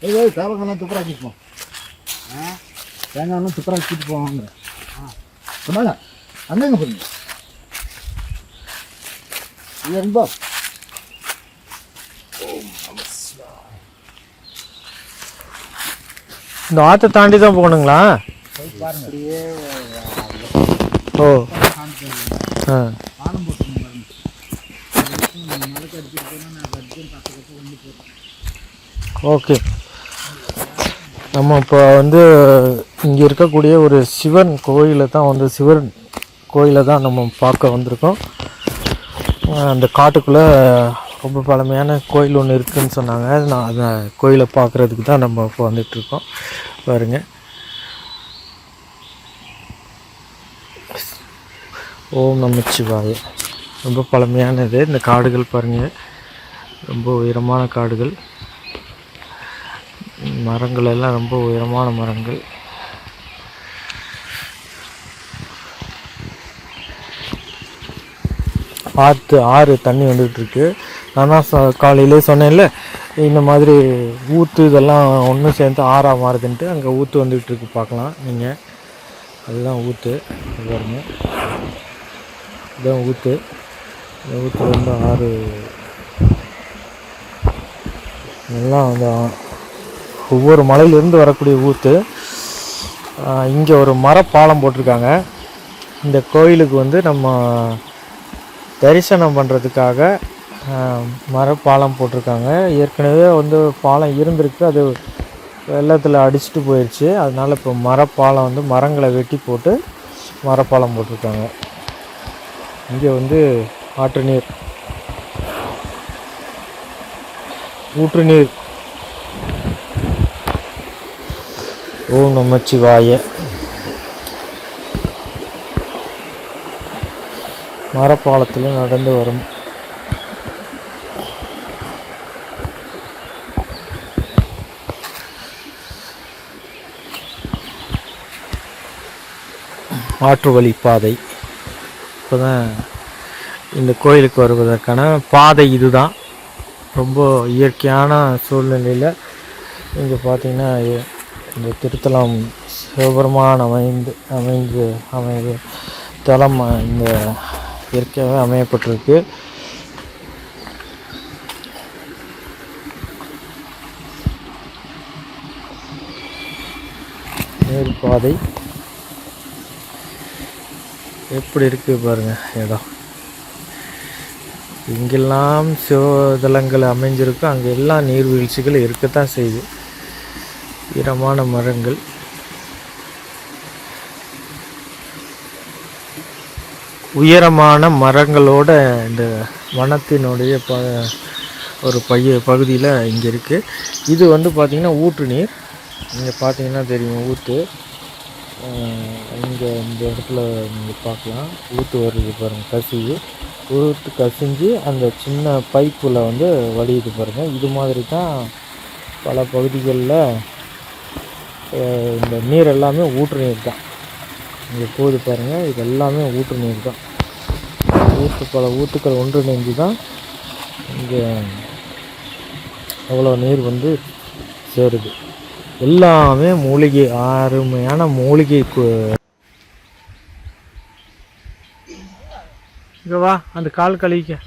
தேவைக்கெல்லாம் துப்புராக்கிப்போம். தேங்காய் ஒன்றும் துப்புராக்கிட்டு போவாங்க. சொன்னாங்க அங்கங்க போடுங்க. ரொம்ப இந்த ஆற்றை தாண்டி தான் போகணுங்களா? ஓ ஆ ஓகே. நம்ம இப்போ இங்கே இருக்கக்கூடிய ஒரு சிவன் கோயிலை தான் நம்ம பார்க்க வந்திருக்கோம். அந்த காட்டுக்குள்ளே ரொம்ப பழமையான கோயில் ஒன்று இருக்குதுன்னு சொன்னாங்க. நான் அந்த கோயிலை பார்க்குறதுக்கு தான் நம்ம இப்போ வந்துட்டுருக்கோம். பாருங்க, ஓம் நமச்சிவாய. ரொம்ப பழமையானது இந்த காடுகள். பாருங்கள், ரொம்ப உயரமான காடுகள். மரங்கள் எல்லாம் ரொம்ப உயரமான மரங்கள். ஆறு தண்ணி வந்துகிட்ருக்கு. நான் தான் காலையிலே சொன்னேன்ல, இந்த மாதிரி ஊற்று இதெல்லாம் ஒன்று சேர்ந்து ஆறாக மாறுதுன்ட்டு. அங்கே ஊற்று வந்துகிட்ருக்கு, பார்க்கலாம் நீங்கள். அதுதான் ஊற்று. பாருங்க, இதுதான் ஊற்று. இந்த ஊற்று ஆறு எல்லாம் ஒவ்வொரு மலையிலிருந்து வரக்கூடிய ஊற்று. இங்கே ஒரு மரப்பாலம் போட்டிருக்காங்க. இந்த கோயிலுக்கு நம்ம தரிசனம் பண்ணுறதுக்காக மரப்பாலம் போட்டிருக்காங்க. ஏற்கனவே பாலம் இருந்திருக்கு, அது வெள்ளத்தில் அடிச்சுட்டு போயிடுச்சு. அதனால் இப்போ மரப்பாலம் மரங்களை வெட்டி போட்டு மரப்பாலம் போட்டிருக்காங்க. இங்கே ஆற்று நீர், ஊற்று நீர். ஓம் நமச்சிவாய. மரப்பாலத்தில் நடந்து வரும். ஆற்று வழி பாதை. இப்போ தான் இந்த கோயிலுக்கு வருவதற்கான பாதை இதுதான். ரொம்ப இயற்கையான சூழ்நிலையில் இங்கே பார்த்திங்கன்னா இந்த திருத்தலம் சிவபெருமான் அமைந்து தலம் இந்த இயற்கையாகவே அமையப்பட்டிருக்கு. நேர் பாதை எப்படி இருக்குது பாருங்கள் இடம். இங்கெல்லாம் சிவதலங்கள் அமைஞ்சிருக்கும், அங்கே எல்லாம் நீர்வீழ்ச்சிகள் இருக்கத்தான் செய்யுது. ஈரமான மரங்கள். உயரமான மரங்களோட இந்த வனத்தினுடைய ஒரு பகுதியில் இங்கே இருக்குது. இது பார்த்திங்கன்னா ஊற்று நீர். இங்கே பார்த்தீங்கன்னா தெரியும் ஊற்று. இங்கே இந்த இடத்துல நீங்கள் பார்க்கலாம், ஊற்று வருது பாருங்கள். ஊற்று கசிஞ்சு அந்த சின்ன பைப்பில் வடியுது பாருங்கள். இது மாதிரி தான் பல பகுதிகளில் இந்த நீர் எல்லாமே ஊற்று நீர் தான். இங்கே போகுது பாருங்கள், இது எல்லாமே ஊற்று நீர் தான். பல ஊற்றுக்கள் ஒன்றிணைந்து தான் இங்கே அவ்வளோ நீர் சேருது. எல்லாமே மூலிகை, அருமையான மூலிகை. இங்கே வா, அந்த கால் கழுவிக்க.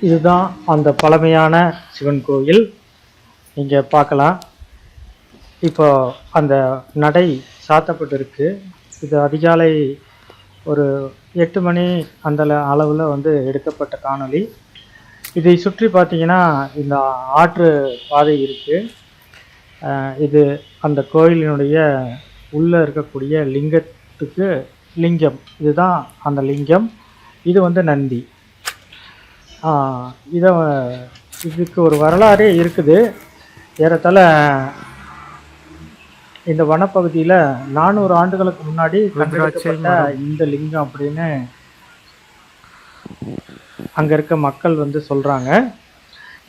இதுதான் அந்த பழமையான சிவன் கோயில். இங்கே பார்க்கலாம். இப்போ அந்த நடை சாத்தப்பட்டிருக்கு. இது அதிகாலை ஒரு 8 மணி அந்த அளவில் எடுக்கப்பட்ட காணொளி. இதை சுற்றி பார்த்தீங்கன்னா இந்த ஆற்று பாதை இருக்குது. இது அந்த கோயிலினுடைய உள்ளே இருக்கக்கூடிய லிங்கத்துக்கு லிங்கம். இதுதான் அந்த லிங்கம். இது நந்தி. இதுக்கு ஒரு வரலாறே இருக்குது. ஏறத்தாழ இந்த வனப்பகுதியில் 400 ஆண்டுகளுக்கு முன்னாடி கண்டெடுக்கப்பட்ட இந்த லிங்கம் அப்படின்னு அங்கே இருக்க மக்கள் சொல்கிறாங்க.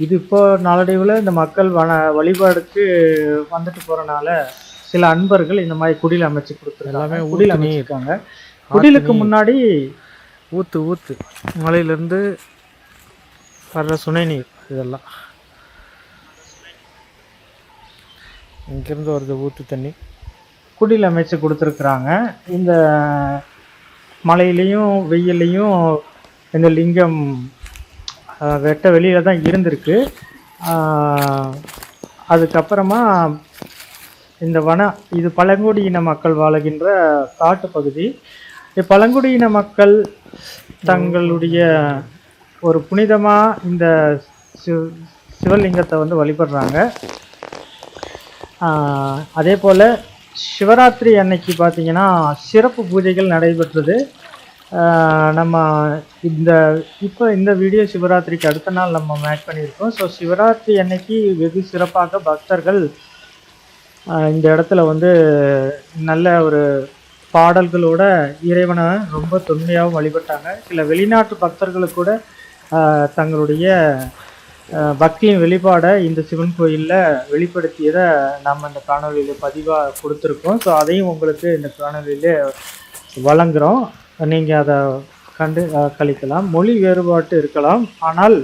இது இப்போ நாளடைவில் இந்த மக்கள் வழிபாடுக்கு வந்துட்டு போகிறனால சில அன்பர்கள் இந்த மாதிரி குடில் அமைச்சு கொடுத்துருக்காங்க. எல்லாமே குடில் ஊத்து நீர். அமைச்சிருக்காங்க. குடிலுக்கு முன்னாடி ஊற்று மலையிலேருந்து வர்ற சுனை நீர் இதெல்லாம் இங்கேருந்து வருது ஊற்று தண்ணி. குடில் அமைச்சு கொடுத்துருக்குறாங்க. இந்த மழையிலையும் வெயிலையும் இந்த லிங்கம் வெட்ட வெளியில தான் இருந்திருக்கு. அதுக்கப்புறமா இந்த இது பழங்குடியின மக்கள் வாழுகின்ற காட்டு பகுதி. பழங்குடியின மக்கள் தங்களுடைய ஒரு புனிதமாக இந்த சிவலிங்கத்தை வந்து வழிபடுறாங்க. அதே போல் சிவராத்திரி அன்னைக்கு பார்த்திங்கன்னா சிறப்பு பூஜைகள் நடைபெற்றது. நம்ம இந்த வீடியோ சிவராத்திரிக்கு அடுத்த நாள் நம்ம மேக் பண்ணியிருக்கோம். ஸோ சிவராத்திரி அன்னைக்கு வெகு சிறப்பாக பக்தர்கள் இந்த இடத்துல வந்து நல்ல ஒரு பாடல்களோட இறைவனை ரொம்ப தொன்மையாகவும் வழிபட்டாங்க. சில வெளிநாட்டு பக்தர்களுக்கு கூட தங்களுடைய பக்தியின் வெளிப்பாடை இந்த சிவன் கோயிலில் வெளிப்படுத்தியதை நம்ம இந்த காணொலியில் பதிவாக கொடுத்துருக்கோம். ஸோ அதையும் உங்களுக்கு இந்த காணொலியில் வழங்குகிறோம். நீங்கள் அதை கண்டு கழிக்கலாம். மொழி வேறுபாட்டு இருக்கலாம், ஆனால்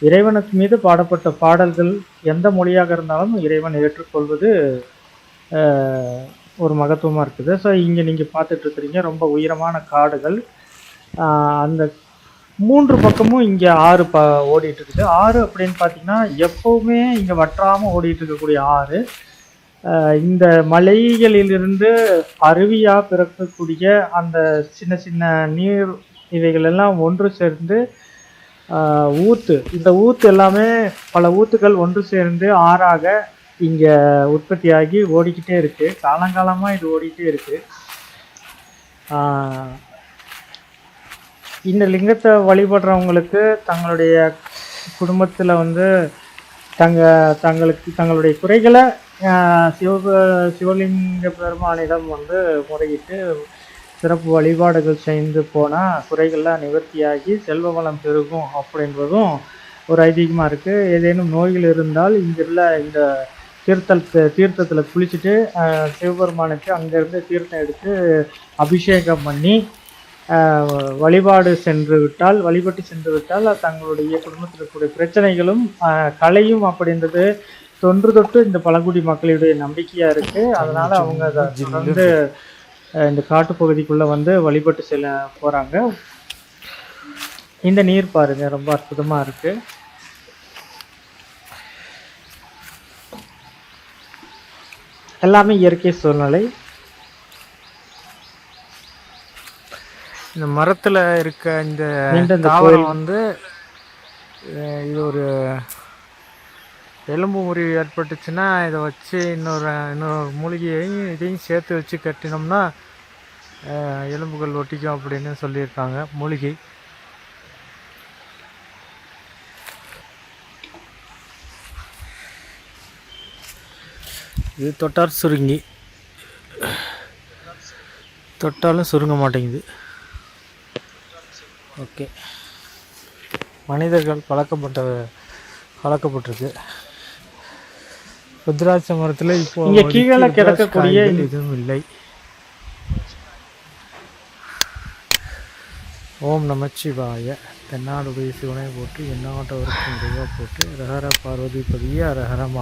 இறைவனுக்கு மீது பாடப்பட்ட பாடல்கள் எந்த மொழியாக இருந்தாலும் இறைவன் ஏற்றுக்கொள்வது ஒரு மகத்துவமாக இருக்குது. ஸோ இங்கே நீங்கள் பார்த்துட்ருக்குறீங்க ரொம்ப உயரமான காடுகள். அந்த 3 பக்கமும் இங்கே ஆறு ஓடிட்டு இருக்குது. ஆறு அப்படின்னு பார்த்தீங்கன்னா எப்போவுமே இங்கே வற்றாமல் ஓடிட்டு இருக்கக்கூடிய ஆறு. இந்த மலைகளிலிருந்து அருவியாக பிறக்கக்கூடிய அந்த சின்ன சின்ன நீர் இவைகள் எல்லாம் ஒன்று சேர்ந்து இந்த ஊற்று எல்லாமே பல ஊற்றுகள் ஒன்று சேர்ந்து ஆறாக இங்கே உற்பத்தியாகி ஓடிக்கிட்டே இருக்குது. காலங்காலமாக இது ஓடிக்கிட்டே இருக்குது. இந்த லிங்கத்தை வழிபடுறவங்களுக்கு தங்களுடைய குடும்பத்தில் வந்து தங்களுடைய குறைகளை சிவலிங்க பெருமானிடம் வந்து முறையிட்டு சிறப்பு வழிபாடுகள் செய்து போனால் குறைகள்லாம் நிவர்த்தியாகி செல்வ வளம் பெருகும் அப்படின்றதும் ஒரு ஐதீகமாக இருக்குது. ஏதேனும் நோய்கள் இருந்தால் இங்குள்ள இந்த தீர்த்தத்தில் குளிச்சுட்டு சிவபெருமானுக்கு அங்கேருந்து தீர்த்தம் எடுத்து அபிஷேகம் பண்ணி வழிபட்டு சென்று விட்டால் தங்களுடைய குடும்பத்தில் இருக்கக்கூடிய பிரச்சனைகளும் கலையும் அப்படின்றது தொன்று தொட்டு இந்த பழங்குடி மக்களுடைய நம்பிக்கையாக இருக்குது. அதனால் அவங்க அதை வந்து இந்த காட்டுப்பகுதிக்குள்ளே வந்து வழிபட்டு செல்ல போகிறாங்க. இந்த நீர் பாருங்கள் ரொம்ப அற்புதமாக இருக்குது. எல்லாமே இயற்கை சூழ்நிலை. இந்த மரத்தில் இருக்க இந்த தாவரம் வந்து இது ஒரு எலும்பு முறிவு ஏற்பட்டுச்சுன்னா இதை வச்சு இன்னொரு மூலிகையையும் இதையும் சேர்த்து வச்சு கட்டினோம்னா எலும்புகள் ஒட்டிக்கும் அப்படின்னு சொல்லியிருக்காங்க. மூலிகை இது தொட்டார் சுருங்கி, தொட்டாலும் சுருங்க மாட்டேங்குது. ஓகே, மனிதர்கள் பழக்கப்பட்டிருக்கு. ருத்ராட்ச மரத்தில் இப்போ இங்கே கீழே கிடக்கக்கூடிய எதுவும் இல்லை. ஓம் நமச்சிவாய. தென்னாடுடைய சிவனை போட்டு எண்ணாட்டவருக்கும் இறைவா போட்டு ரஹர பார்வதி பதிய ரஹரமா.